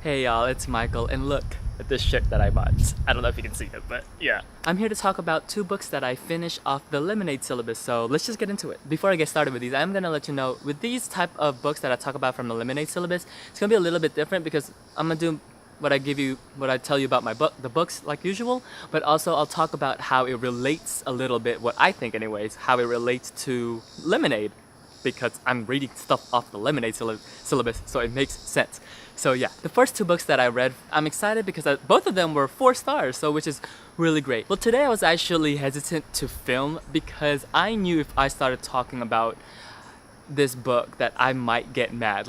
Hey y'all, it's Michael, and look at this shit that I bought. I don't know if you can see it, but yeah. I'm here to talk about two books that I finished off the Lemonade syllabus, so let's just get into it. Before I get started with these, I'm gonna let you know, with these type of books that I talk about from the Lemonade syllabus, it's gonna be a little bit different because I'm gonna do what I tell you about the books like usual, but also I'll talk about how it relates a little bit, what I think anyways, how it relates to Lemonade, because I'm reading stuff off the Lemonade syllabus, so it makes sense. So yeah, the first two books that I read, I'm excited because both of them were 4 stars, so which is really great. Well, today I was actually hesitant to film because I knew if I started talking about this book that I might get mad.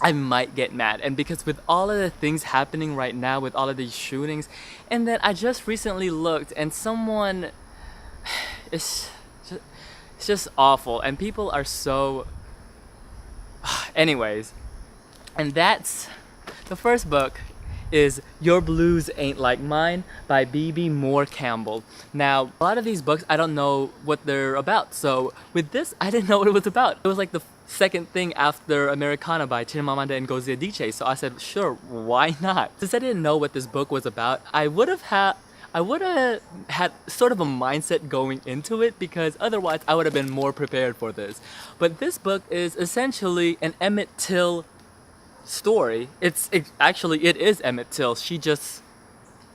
And because with all of the things happening right now, with all of these shootings, and then I just recently looked and someone, it's just awful, and people are so, anyways. And that's, the first book is Your Blues Ain't Like Mine by B.B. Moore Campbell. Now, a lot of these books, I don't know what they're about. So with this, I didn't know what it was about. It was like the second thing after Americana by Chimamanda Ngozi Adichie. So I said, sure, why not? Since I didn't know what this book was about, I would have had sort of a mindset going into it, because otherwise I would have been more prepared for this. But this book is essentially an Emmett Till story. It is Emmett Till. She just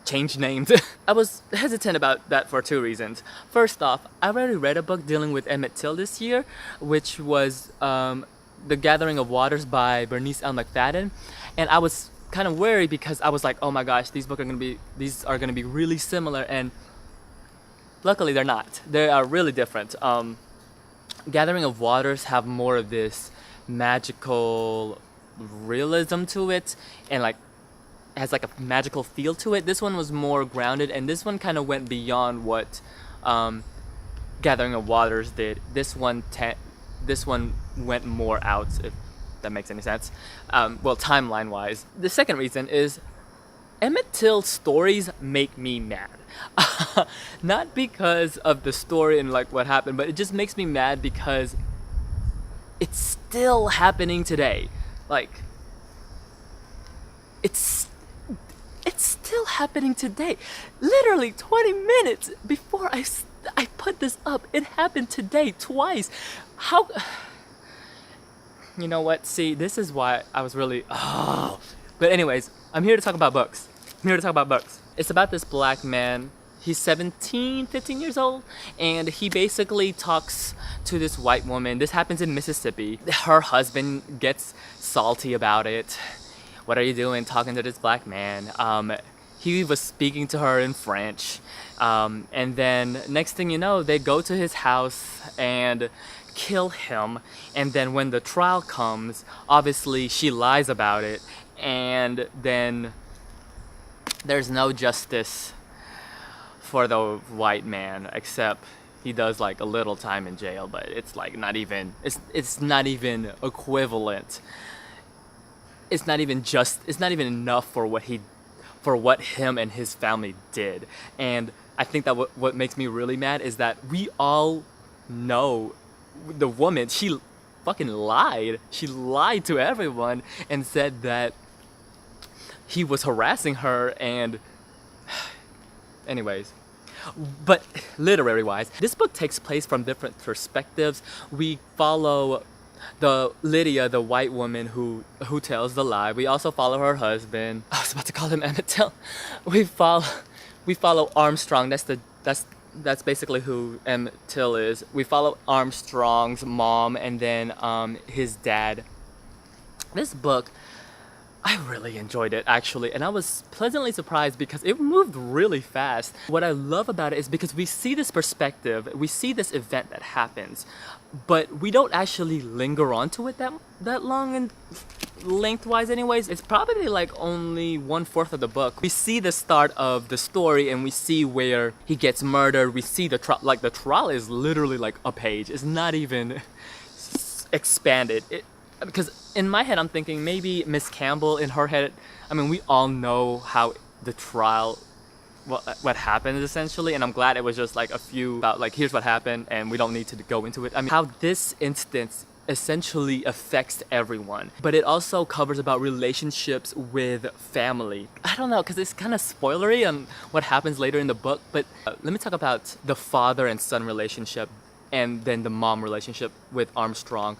changed names. I was hesitant about that for 2 reasons. First off, I already read a book dealing with Emmett Till this year, which was The Gathering of Waters by Bernice L. McFadden, and I was kind of worried because I was like, oh my gosh, these are gonna be really similar, and luckily they're not. They are really different. Gathering of Waters have more of this magical realism to it, and like has like a magical feel to it. This one was more grounded, and this one kind of went beyond what Gathering of Waters did. This one went more out, if that makes any sense. Well, timeline wise. The second reason is Emmett Till stories make me mad. Not because of the story and like what happened, but it just makes me mad because it's still happening today. Like, it's still happening today. Literally 20 minutes before I put this up, it happened today twice. How? You know what? See, this is why I was really, But anyways, I'm here to talk about books. It's about this black man. He's 15 years old, and he basically talks to this white woman. This happens in Mississippi. Her husband gets salty about it. What are you doing talking to this black man? He was speaking to her in French. And then next thing you know, they go to his house and kill him. And then when the trial comes, obviously she lies about it. And then there's no justice for the white man, except he does like a little time in jail, but it's like not even equivalent. It's not even enough for what him and his family did. And I think that what makes me really mad is that we all know the woman, she fucking lied. She lied to everyone and said that he was harassing her, and anyways. But literary wise, this book takes place from different perspectives. We follow Lydia, the white woman who tells the lie. We also follow her husband. I was about to call him Emmett Till. We follow Armstrong. That's basically who Emmett Till is. We follow Armstrong's mom, and then his dad. This book, I really enjoyed it actually, and I was pleasantly surprised because it moved really fast. What I love about it is because we see this perspective, we see this event that happens, but we don't actually linger onto it that long and lengthwise anyways. It's probably like only 1/4 of the book. We see the start of the story and we see where he gets murdered. We see the trial. Like the trial is literally like a page. It's not even expanded. Because in my head I'm thinking maybe Miss Campbell, in her head, I mean, we all know how the trial, what happened essentially, and I'm glad it was just like a few about like, here's what happened and we don't need to go into it. I mean, how this instance essentially affects everyone, but it also covers about relationships with family. I don't know, because it's kind of spoilery on what happens later in the book, but let me talk about the father and son relationship and then the mom relationship with Armstrong.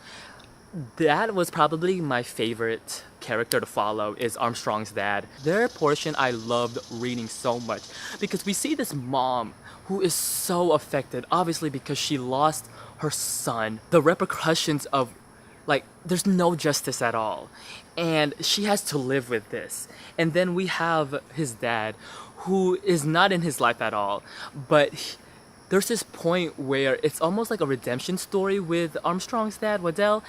That was probably my favorite character to follow, is Armstrong's dad. Their portion I loved reading so much because we see this mom who is so affected, obviously because she lost her son. The repercussions of, like, there's no justice at all, and she has to live with this. And then we have his dad who is not in his life at all, but there's this point where it's almost like a redemption story with Armstrong's dad, Waddell.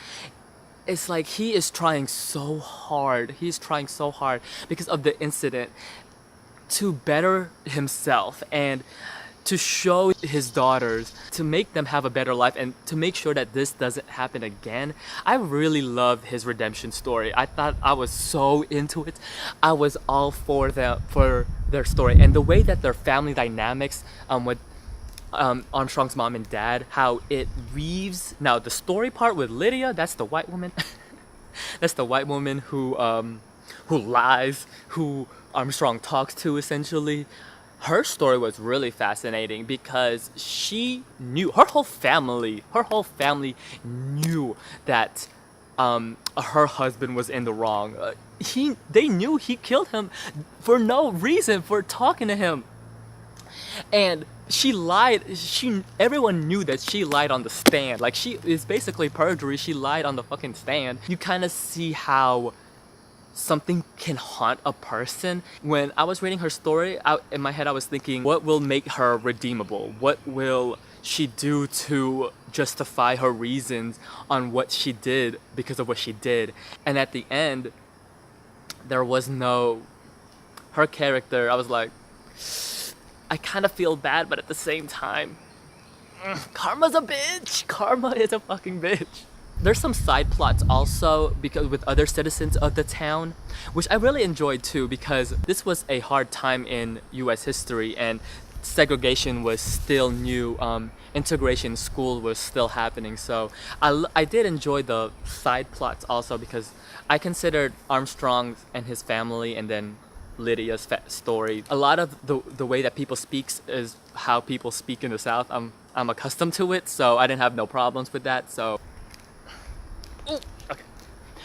It's like he is trying so hard. He's trying so hard because of the incident to better himself and to show his daughters, to make them have a better life and to make sure that this doesn't happen again. I really loved his redemption story. I thought I was so into it. I was all for their story and the way that their family dynamics with Armstrong's mom and dad, how it weaves. Now the story part with Lydia, that's the white woman. That's the white woman who lies, who Armstrong talks to essentially. Her story was really fascinating because she knew, her whole family knew that her husband was in the wrong. They knew he killed him for no reason, for talking to him. And she lied. Everyone knew that she lied on the stand. Like, she is basically perjury. She lied on the fucking stand. You kind of see how something can haunt a person. When I was reading her story, in my head I was thinking, what will make her redeemable? What will she do to justify her reasons on what she did because of what she did? And at the end, there was no... Her character, I was like, I kind of feel bad, but at the same time, karma's a bitch. Karma is a fucking bitch. There's some side plots also because with other citizens of the town, which I really enjoyed too, because this was a hard time in US history and segregation was still new. Integration in school was still happening. So I did enjoy the side plots also because I considered Armstrong and his family and then Lydia's story. A lot of the way that people speaks is how people speak in the South. I'm accustomed to it, so I didn't have no problems with that. So okay.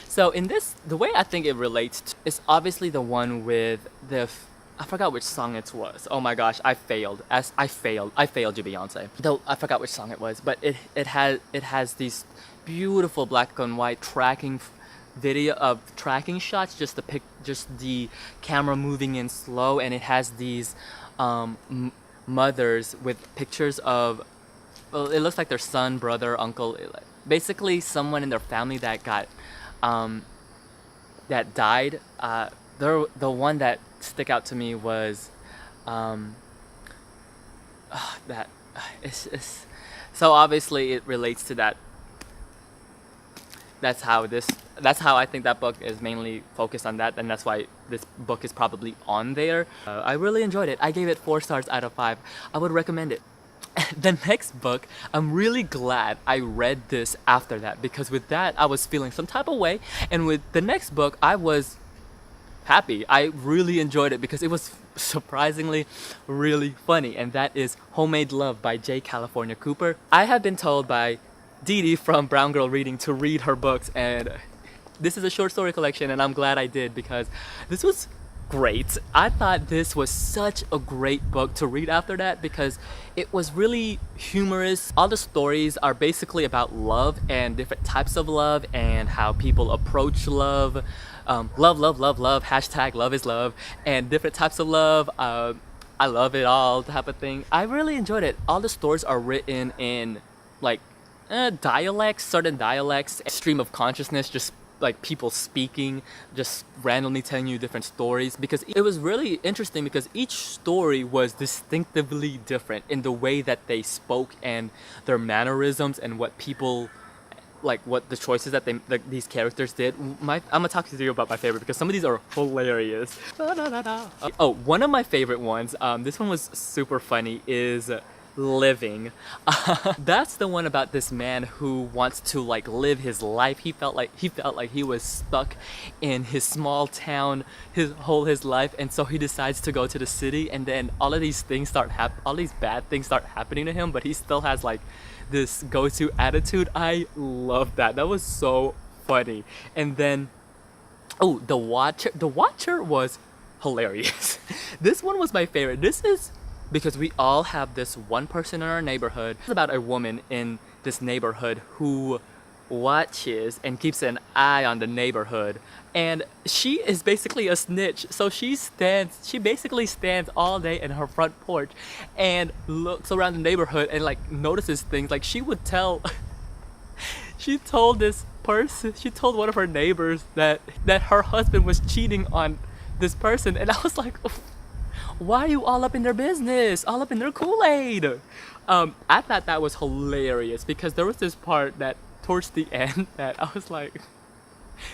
So in this, the way I think it relates to, is obviously the one with the I forgot which song it was. Oh my gosh, I failed you, Beyonce. Though I forgot which song it was, but it has these beautiful black and white tracking shots, just the camera moving in slow, and it has these mothers with pictures of, well, it looks like their son, brother, uncle, basically someone in their family that got that died. The one that stick out to me was that it's so obviously it relates to that. That's how I think that book is mainly focused on that, and that's why this book is probably on there. I really enjoyed it. I gave it 4 stars out of 5. I would recommend it. The next book, I'm really glad I read this after that, because with that I was feeling some type of way, and with the next book I was happy. I really enjoyed it because it was surprisingly really funny, and that is Homemade Love by J. California Cooper. I have been told by Dee Dee from Brown Girl Reading to read her books, and this is a short story collection, and I'm glad I did because this was great. I thought this was such a great book to read after that because it was really humorous. All the stories are basically about love and different types of love and how people approach love. Love, hashtag love is love, and different types of love. I love it all type of thing. I really enjoyed it. All the stories are written in like dialects, certain dialects, stream of consciousness, just like people speaking, just randomly telling you different stories, because it was really interesting because each story was distinctively different in the way that they spoke and their mannerisms and what people, like what the choices that these characters did. I'm gonna talk to you about my favorite because some of these are hilarious. Oh, one of my favorite ones, this one was super funny, is living. That's the one about this man who wants to like live his life. He felt like he was stuck in his small town his life, and so he decides to go to the city, and then all these bad things start happening to him, but he still has like this go-to attitude. I love that. That was so funny. And then oh, the Watcher was hilarious. This one was my favorite. This is because we all have this one person in our neighborhood. It's about a woman in this neighborhood who watches and keeps an eye on the neighborhood, and she is basically a snitch. So she basically stands all day in her front porch and looks around the neighborhood and like notices things. Like she would tell she told one of her neighbors that her husband was cheating on this person, and I was like, why are you all up in their business, all up in their Kool-Aid? I thought that was hilarious because there was this part that towards the end that I was like,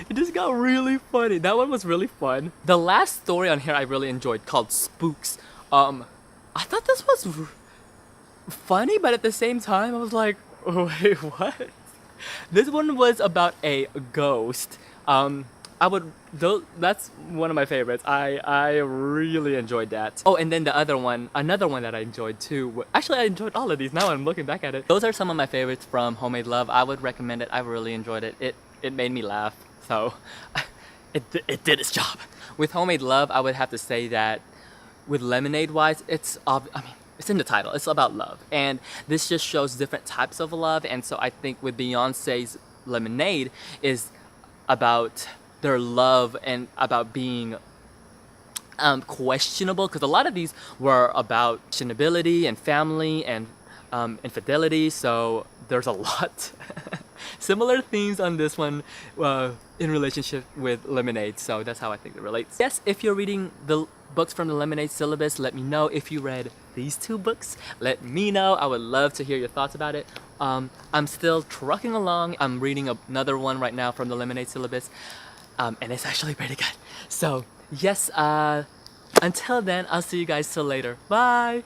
it just got really funny. That one was really fun. The last story on here I really enjoyed, called Spooks. I thought this was funny, but at the same time I was like, wait, what? This one was about a ghost. That's one of my favorites. I really enjoyed that. Oh, and then another one that I enjoyed too. Actually, I enjoyed all of these. Now I'm looking back at it. Those are some of my favorites from Homemade Love. I would recommend it. I really enjoyed it. It made me laugh. So it did its job. With Homemade Love, I would have to say that with Lemonade wise, it's in the title. It's about love, and this just shows different types of love. And so I think with Beyonce's Lemonade is about their love and about being questionable, because a lot of these were about questionability and family and infidelity. So there's a lot similar themes on this one in relationship with Lemonade. So that's how I think it relates. Yes, if you're reading the books from the Lemonade syllabus, let me know. If you read these two books, let me know. I would love to hear your thoughts about it. I'm still trucking along. I'm reading another one right now from the Lemonade syllabus, and it's actually pretty good. So yes, until then, I'll see you guys till later. Bye!